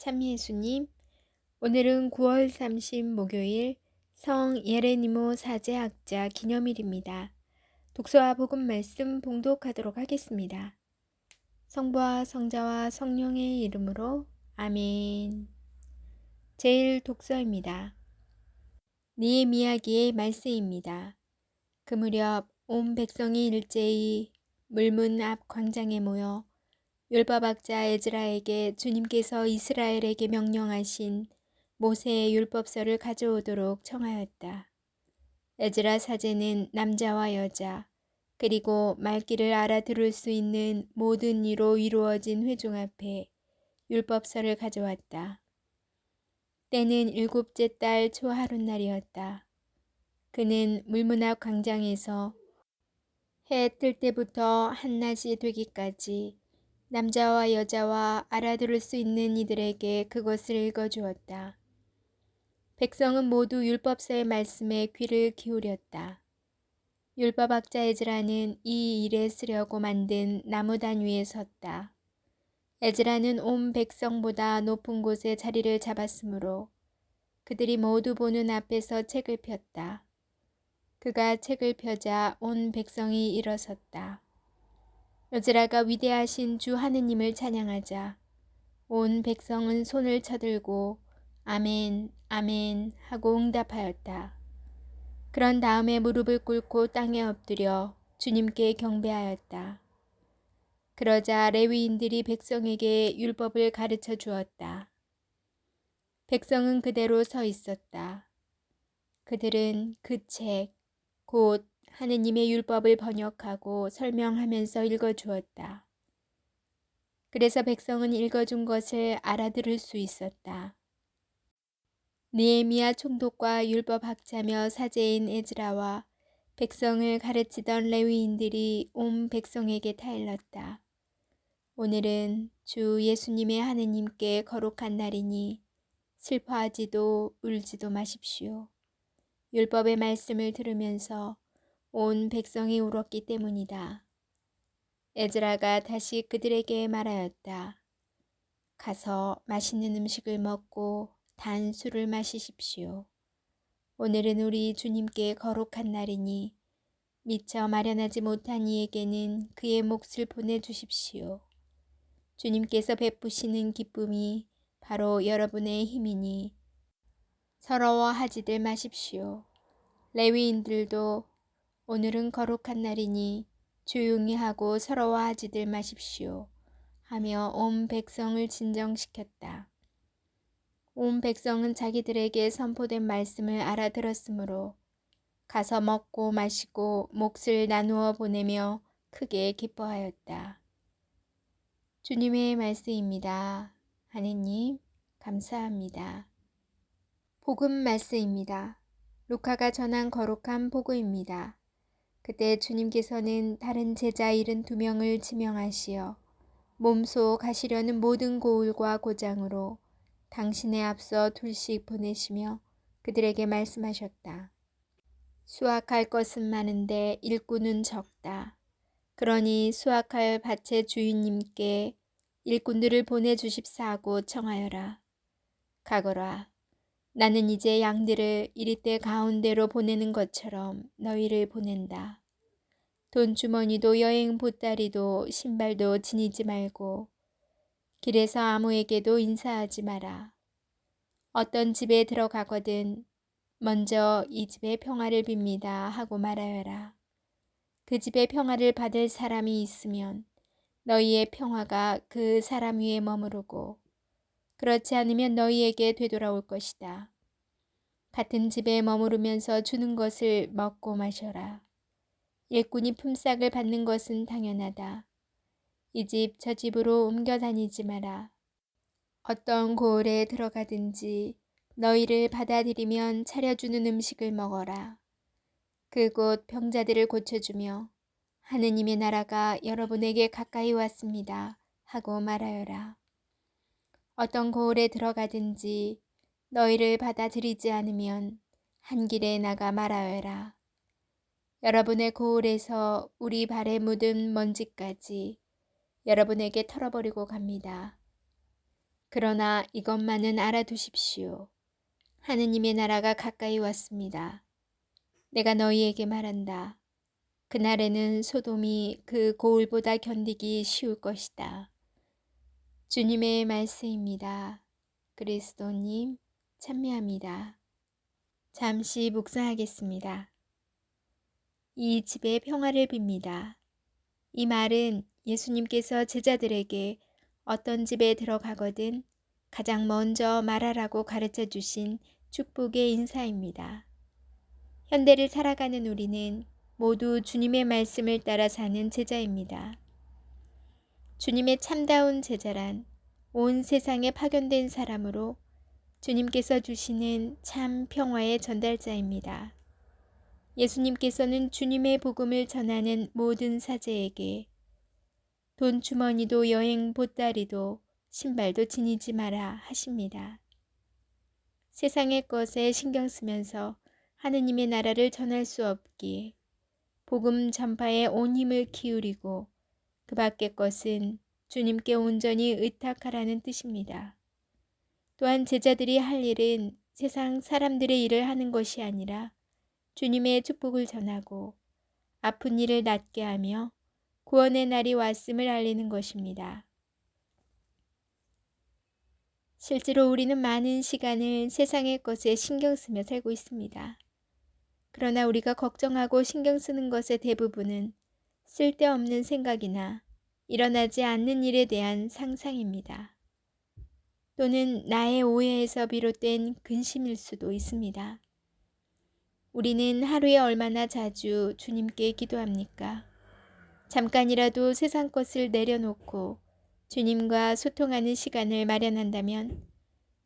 참 예수님, 오늘은 9월 30 목요일 성 예레니모 사제학자 기념일입니다. 독서와 복음 말씀 봉독하도록 하겠습니다. 성부와 성자와 성령의 이름으로 아멘. 제일 독서입니다. 느헤미야기의 말세입니다. 그 무렵 온 백성이 일제히 물문 앞 광장에 모여 율법학자 에즈라에게 주님께서 이스라엘에게 명령하신 모세의 율법서를 가져오도록 청하였다. 에즈라 사제는 남자와 여자 그리고 말귀를 알아들을 수 있는 모든 이로 이루어진 회중 앞에 율법서를 가져왔다. 때는 일곱째 달 초하룻날이었다. 그는 물문 앞 광장에서 해 뜰 때부터 한낮이 되기까지 남자와 여자와 알아들을 수 있는 이들에게 그것을 읽어주었다. 백성은 모두 율법서의 말씀에 귀를 기울였다. 율법학자 에즈라는 이 일에 쓰려고 만든 나무단 위에 섰다. 에즈라는 온 백성보다 높은 곳에 자리를 잡았으므로 그들이 모두 보는 앞에서 책을 폈다. 그가 책을 펴자 온 백성이 일어섰다. 에즈라가 위대하신 주 하느님을 찬양하자 온 백성은 손을 쳐들고 아멘, 아멘 하고 응답하였다. 그런 다음에 무릎을 꿇고 땅에 엎드려 주님께 경배하였다. 그러자 레위인들이 백성에게 율법을 가르쳐 주었다. 백성은 그대로 서 있었다. 그들은 그 책, 곧 하느님의 율법을 번역하고 설명하면서 읽어주었다. 그래서 백성은 읽어준 것을 알아들을 수 있었다. 느헤미야 총독과 율법학자며 사제인 에즈라와 백성을 가르치던 레위인들이 온 백성에게 타일렀다. 오늘은 주 예수님의 하느님께 거룩한 날이니 슬퍼하지도 울지도 마십시오. 율법의 말씀을 들으면서 온 백성이 울었기 때문이다. 에즈라가 다시 그들에게 말하였다. 가서 맛있는 음식을 먹고 단 술을 마시십시오. 오늘은 우리 주님께 거룩한 날이니 미처 마련하지 못한 이에게는 그의 몫을 보내주십시오. 주님께서 베푸시는 기쁨이 바로 여러분의 힘이니 서러워하지들 마십시오. 레위인들도 오늘은 거룩한 날이니 조용히 하고 서러워하지들 마십시오. 하며 온 백성을 진정시켰다. 온 백성은 자기들에게 선포된 말씀을 알아들었으므로 가서 먹고 마시고 몫을 나누어 보내며 크게 기뻐하였다. 주님의 말씀입니다. 하느님 감사합니다. 복음 말씀입니다. 루카가 전한 거룩한 복음입니다. 그때 주님께서는 다른 제자 72명을 지명하시어 몸소 가시려는 모든 고을과 고장으로 당신의 앞서 둘씩 보내시며 그들에게 말씀하셨다. 수확할 것은 많은데 일꾼은 적다. 그러니 수확할 밭의 주인님께 일꾼들을 보내주십사 하고 청하여라. 가거라. 나는 이제 양들을 이리떼 가운데로 보내는 것처럼 너희를 보낸다. 돈주머니도 여행 보따리도 신발도 지니지 말고 길에서 아무에게도 인사하지 마라. 어떤 집에 들어가거든 먼저 이 집의 평화를 빕니다 하고 말하여라. 그 집의 평화를 받을 사람이 있으면 너희의 평화가 그 사람 위에 머무르고 그렇지 않으면 너희에게 되돌아올 것이다. 같은 집에 머무르면서 주는 것을 먹고 마셔라. 일꾼이 품삯을 받는 것은 당연하다. 이 집 저 집으로 옮겨 다니지 마라. 어떤 고을에 들어가든지 너희를 받아들이면 차려주는 음식을 먹어라. 그곳 병자들을 고쳐주며 하느님의 나라가 여러분에게 가까이 왔습니다 하고 말하여라. 어떤 고을에 들어가든지 너희를 받아들이지 않으면 한 길에 나가 말하여라. 여러분의 고을에서 우리 발에 묻은 먼지까지 여러분에게 털어버리고 갑니다. 그러나 이것만은 알아두십시오. 하느님의 나라가 가까이 왔습니다. 내가 너희에게 말한다. 그날에는 소돔이 그 고을보다 견디기 쉬울 것이다. 주님의 말씀입니다. 그리스도님 찬미합니다. 잠시 묵상하겠습니다. 이 집에 평화를 빕니다. 이 말은 예수님께서 제자들에게 어떤 집에 들어가거든 가장 먼저 말하라고 가르쳐 주신 축복의 인사입니다. 현대를 살아가는 우리는 모두 주님의 말씀을 따라 사는 제자입니다. 주님의 참다운 제자란 온 세상에 파견된 사람으로 주님께서 주시는 참 평화의 전달자입니다. 예수님께서는 주님의 복음을 전하는 모든 사제에게 돈 주머니도 여행 보따리도 신발도 지니지 마라 하십니다. 세상의 것에 신경 쓰면서 하느님의 나라를 전할 수 없기에 복음 전파에 온 힘을 기울이고 그 밖의 것은 주님께 온전히 의탁하라는 뜻입니다. 또한 제자들이 할 일은 세상 사람들의 일을 하는 것이 아니라 주님의 축복을 전하고 아픈 이를 낫게 하며 구원의 날이 왔음을 알리는 것입니다. 실제로 우리는 많은 시간을 세상의 것에 신경 쓰며 살고 있습니다. 그러나 우리가 걱정하고 신경 쓰는 것의 대부분은 쓸데없는 생각이나 일어나지 않는 일에 대한 상상입니다. 또는 나의 오해에서 비롯된 근심일 수도 있습니다. 우리는 하루에 얼마나 자주 주님께 기도합니까? 잠깐이라도 세상 것을 내려놓고 주님과 소통하는 시간을 마련한다면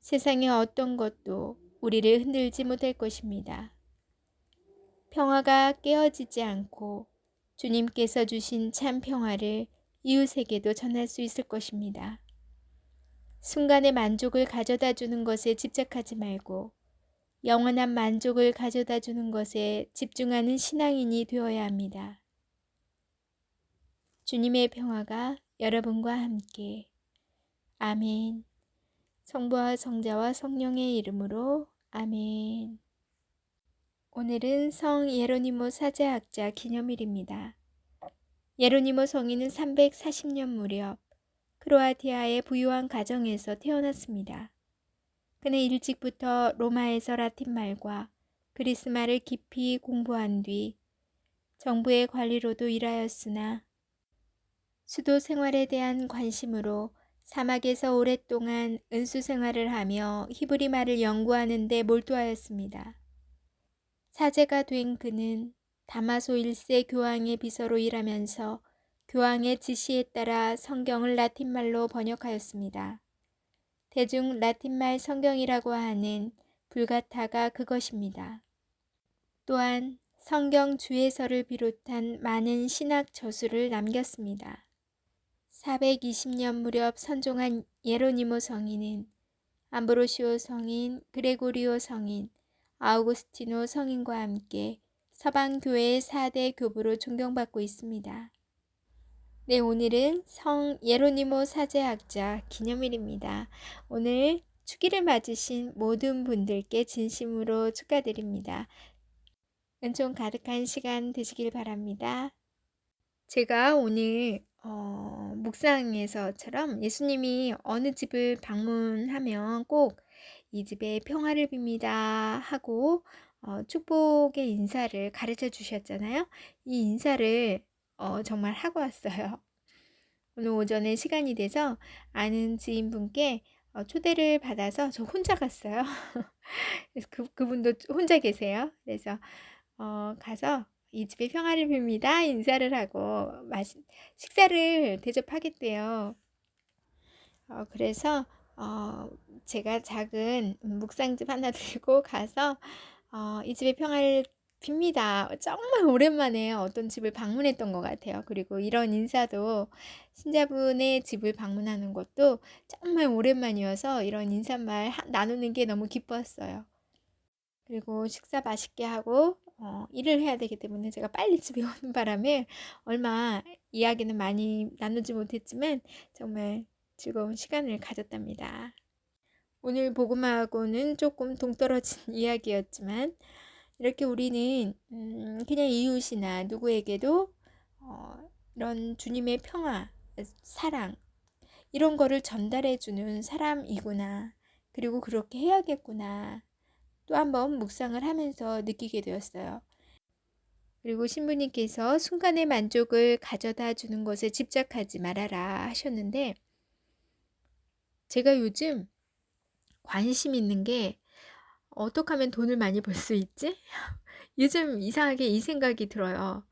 세상의 어떤 것도 우리를 흔들지 못할 것입니다. 평화가 깨어지지 않고 주님께서 주신 참 평화를 이웃에게도 전할 수 있을 것입니다. 순간의 만족을 가져다 주는 것에 집착하지 말고 영원한 만족을 가져다 주는 것에 집중하는 신앙인이 되어야 합니다. 주님의 평화가 여러분과 함께. 아멘. 성부와 성자와 성령의 이름으로 아멘. 오늘은 성 예로니모 사제학자 기념일입니다. 예로니모 성인은 340년 무렵 크로아티아의 부유한 가정에서 태어났습니다. 그는 일찍부터 로마에서 라틴말과 그리스말을 깊이 공부한 뒤 정부의 관리로도 일하였으나 수도 생활에 대한 관심으로 사막에서 오랫동안 은수 생활을 하며 히브리 말을 연구하는 데 몰두하였습니다. 사제가 된 그는 다마소 1세 교황의 비서로 일하면서 교황의 지시에 따라 성경을 라틴말로 번역하였습니다. 대중 라틴말 성경이라고 하는 불가타가 그것입니다. 또한 성경 주해서를 비롯한 많은 신학 저수를 남겼습니다. 420년 무렵 선종한 예로니모 성인은 암브로시오 성인, 그레고리오 성인, 아우구스티노 성인과 함께 서방교회의 4대 교부로 존경받고 있습니다. 네, 오늘은 성 예로니모 사제학자 기념일입니다. 오늘 축일을 맞으신 모든 분들께 진심으로 축하드립니다. 은총 가득한 시간 되시길 바랍니다. 제가 오늘 묵상에서처럼 예수님이 어느 집을 방문하면 꼭 이 집에 평화를 빕니다 하고 축복의 인사를 가르쳐 주셨잖아요. 이 인사를 정말 하고 왔어요. 오늘 오전에 시간이 돼서 아는 지인분께 초대를 받아서 저 혼자 갔어요. 그래서 그분도 혼자 계세요. 그래서 가서 이 집에 평화를 빕니다 인사를 하고 식사를 대접하겠대요. 그래서 제가 작은 묵상집 하나 들고 가서 이 집에 평화를 빕니다. 정말 오랜만에 어떤 집을 방문했던 것 같아요. 그리고 이런 인사도 신자분의 집을 방문하는 것도 정말 오랜만이어서 이런 인사말 나누는 게 너무 기뻤어요. 그리고 식사 맛있게 하고 일을 해야 되기 때문에 제가 빨리 집에 오는 바람에 얼마 이야기는 많이 나누지 못했지만 정말 즐거운 시간을 가졌답니다. 오늘 복음하고는 조금 동떨어진 이야기였지만 이렇게 우리는 그냥 이웃이나 누구에게도 이런 주님의 평화, 사랑 이런 거를 전달해 주는 사람이구나. 그리고 그렇게 해야겠구나. 또 한번 묵상을 하면서 느끼게 되었어요. 그리고 신부님께서 순간의 만족을 가져다 주는 것에 집착하지 말아라 하셨는데, 제가 요즘 관심 있는 게 어떻게 하면 돈을 많이 벌 수 있지? 요즘 이상하게 이 생각이 들어요.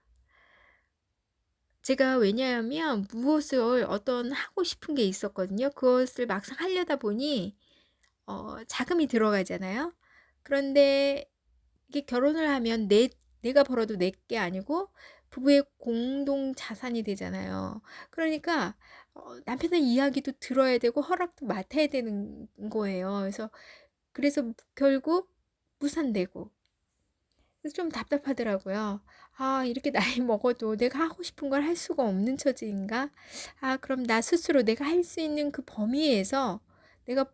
제가 왜냐하면 무엇을 어떤 하고 싶은 게 있었거든요. 그것을 막상 하려다 보니 자금이 들어가잖아요. 그런데 이게 결혼을 하면 내가 벌어도 내 게 아니고 부부의 공동 자산이 되잖아요. 그러니까 남편의 이야기도 들어야 되고 허락도 맡아야 되는 거예요. 그래서 결국 무산되고 그래서 좀 답답하더라고요. 아, 이렇게 나이 먹어도 내가 하고 싶은 걸 할 수가 없는 처지인가? 아, 그럼 나 스스로 내가 할 수 있는 그 범위에서 내가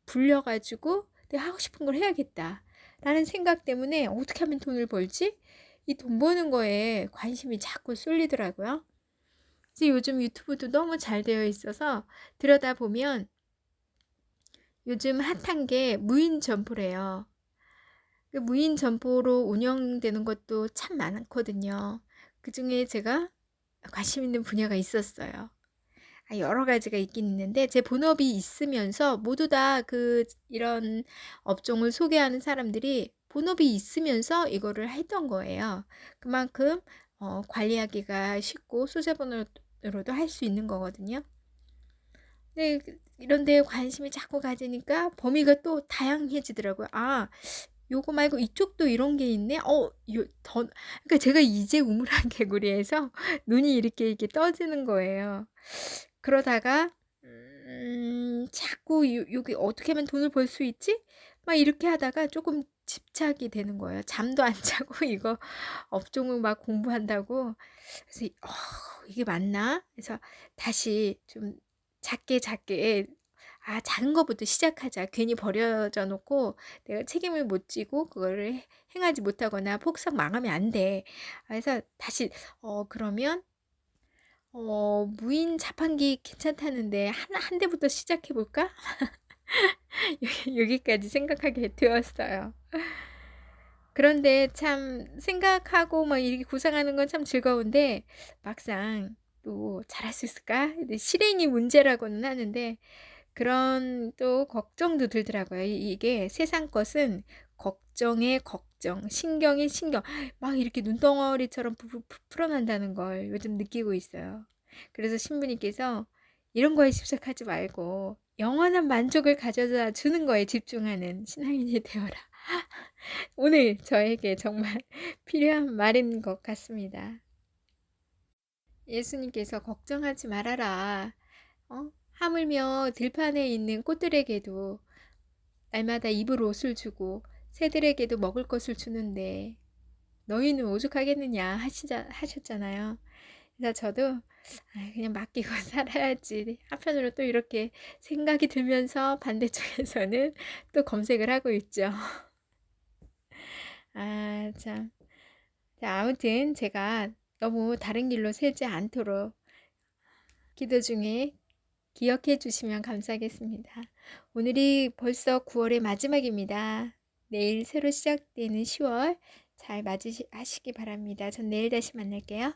불려가지고 내가 하고 싶은 걸 해야겠다. 라는 생각 때문에 어떻게 하면 돈을 벌지? 이 돈 버는 거에 관심이 자꾸 쏠리더라고요. 그래서 요즘 유튜브도 너무 잘 되어 있어서 들여다보면 요즘 핫한 게 무인 점포래요. 그 무인 점포로 운영되는 것도 참 많거든요. 그중에 제가 관심 있는 분야가 있었어요. 여러 가지가 있긴 있는데 제 본업이 있으면서 모두 다 이런 업종을 소개하는 사람들이 본업이 있으면서 이거를 했던 거예요. 그만큼 관리하기가 쉽고 소자본으로도 할 수 있는 거거든요. 근데 이런 데에 관심이 자꾸 가지니까 범위가 또 다양해지더라고요. 아, 요거 말고 이쪽도 이런 게 있네. 그러니까 제가 이제 우물안 개구리에서 눈이 이렇게 떠지는 거예요. 그러다가 자꾸 여기 어떻게 하면 돈을 벌 수 있지? 막 이렇게 하다가 조금 집착이 되는 거예요. 잠도 안 자고 이거 업종을 막 공부한다고. 그래서 이게 맞나? 그래서 다시 좀 작게 작게 작은 것부터 시작하자. 괜히 버려져 놓고 내가 책임을 못 지고 그거를 행하지 못하거나 폭삭 망하면 안 돼. 그래서 다시 그러면 무인 자판기 괜찮다는데 한 대부터 시작해 볼까? 여기까지 생각하게 되었어요. 그런데 참 생각하고 막 이렇게 구상하는 건 참 즐거운데 막상 또 잘할 수 있을까? 근데 실행이 문제라고는 하는데 그런 또 걱정도 들더라고요. 이게 세상 것은 걱정에 걱정, 신경에 신경, 막 이렇게 눈덩어리처럼 풀어난다는 걸 요즘 느끼고 있어요. 그래서 신부님께서 이런 거에 집착하지 말고 영원한 만족을 가져다 주는 거에 집중하는 신앙인이 되어라. 오늘 저에게 정말 필요한 말인 것 같습니다. 예수님께서 걱정하지 말아라. 하물며 들판에 있는 꽃들에게도 날마다 입을 옷을 주고 새들에게도 먹을 것을 주는데 너희는 오죽하겠느냐 하셨잖아요. 그래서 저도 그냥 맡기고 살아야지. 한편으로 또 이렇게 생각이 들면서 반대쪽에서는 또 검색을 하고 있죠. 참. 자, 아무튼 제가 너무 다른 길로 새지 않도록 기도 중에 기억해 주시면 감사하겠습니다. 오늘이 벌써 9월의 마지막입니다. 내일 새로 시작되는 10월 잘 맞이하시기 바랍니다. 전 내일 다시 만날게요.